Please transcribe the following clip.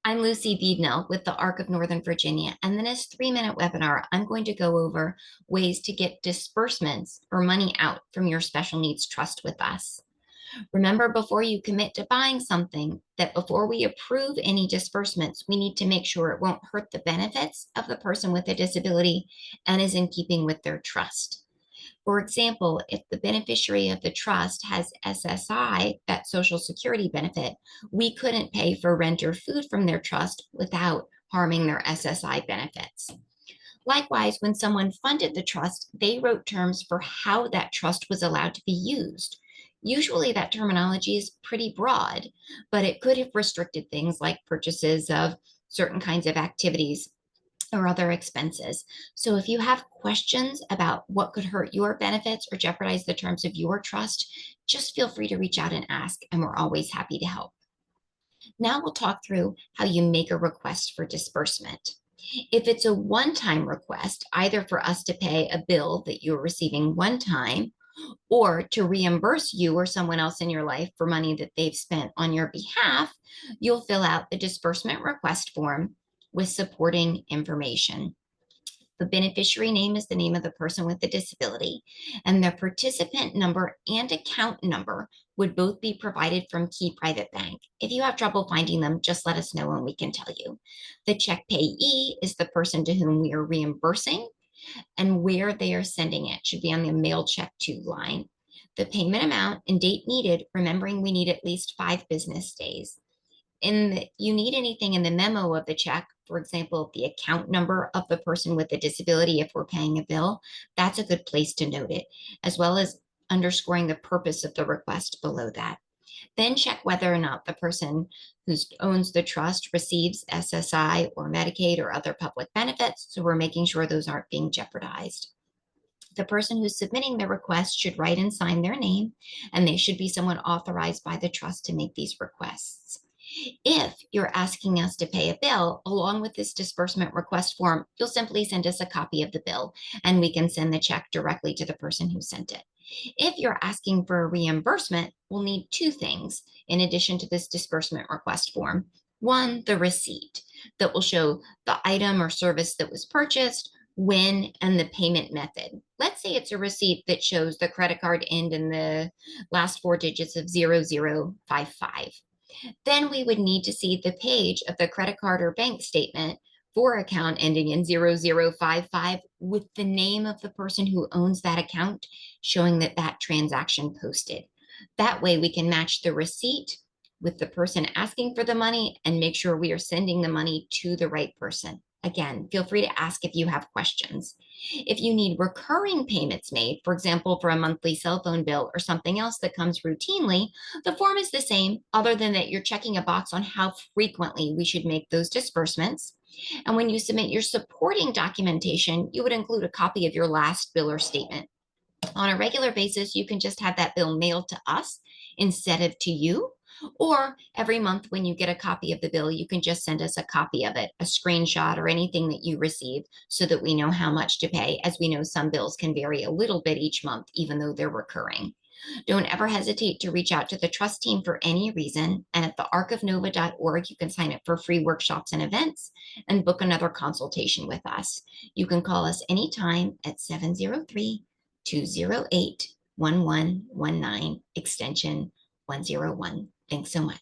I'm Lucy Beednell with the Arc of Northern Virginia, and in this 3-minute webinar, I'm going to go over ways to get disbursements or money out from your special needs trust with us. Remember, before you commit to buying something, that before we approve any disbursements, we need to make sure it won't hurt the benefits of the person with a disability and is in keeping with their trust. For example, if the beneficiary of the trust has SSI, that Social Security benefit, we couldn't pay for rent or food from their trust without harming their SSI benefits. Likewise, when someone funded the trust, they wrote terms for how that trust was allowed to be used. Usually that terminology is pretty broad, but it could have restricted things like purchases of certain kinds of activities or other expenses. So if you have questions about what could hurt your benefits or jeopardize the terms of your trust, just feel free to reach out and ask, and we're always happy to help. Now we'll talk through how you make a request for disbursement. If it's a one-time request, either for us to pay a bill that you're receiving one time or to reimburse you or someone else in your life for money that they've spent on your behalf, you'll fill out the disbursement request form with supporting information. The beneficiary name is the name of the person with the disability, and their participant number and account number would both be provided from Key Private Bank. If you have trouble finding them, just let us know and we can tell you. The check payee is the person to whom we are reimbursing, and where they are sending it should be on the mail check to line. The payment amount and date needed, remembering we need at least 5 business days. You need anything in the memo of the check, for example, the account number of the person with the disability if we're paying a bill, that's a good place to note it, as well as underscoring the purpose of the request below that. Then check whether or not the person who owns the trust receives SSI or Medicaid or other public benefits, so we're making sure those aren't being jeopardized. The person who's submitting the request should write and sign their name, and they should be someone authorized by the trust to make these requests. If you're asking us to pay a bill, along with this disbursement request form, you'll simply send us a copy of the bill and we can send the check directly to the person who sent it. If you're asking for a reimbursement, we'll need 2 things in addition to this disbursement request form. One, the receipt that will show the item or service that was purchased, when, and the payment method. Let's say it's a receipt that shows the credit card end in the last 4 digits of 0055. Then we would need to see the page of the credit card or bank statement for account ending in 0055 with the name of the person who owns that account, showing that that transaction posted. That way we can match the receipt with the person asking for the money and make sure we are sending the money to the right person. Again, feel free to ask if you have questions. If you need recurring payments made, for example, for a monthly cell phone bill or something else that comes routinely, the form is the same, other than that you're checking a box on how frequently we should make those disbursements. And when you submit your supporting documentation, you would include a copy of your last bill or statement. On a regular basis, you can just have that bill mailed to us instead of to you. Or every month when you get a copy of the bill, you can just send us a copy of it, a screenshot or anything that you receive so that we know how much to pay, as we know some bills can vary a little bit each month, even though they're recurring. Don't ever hesitate to reach out to the trust team for any reason. And at thearcofnova.org, you can sign up for free workshops and events and book another consultation with us. You can call us anytime at 703-208-1119, extension 101. Thanks so much.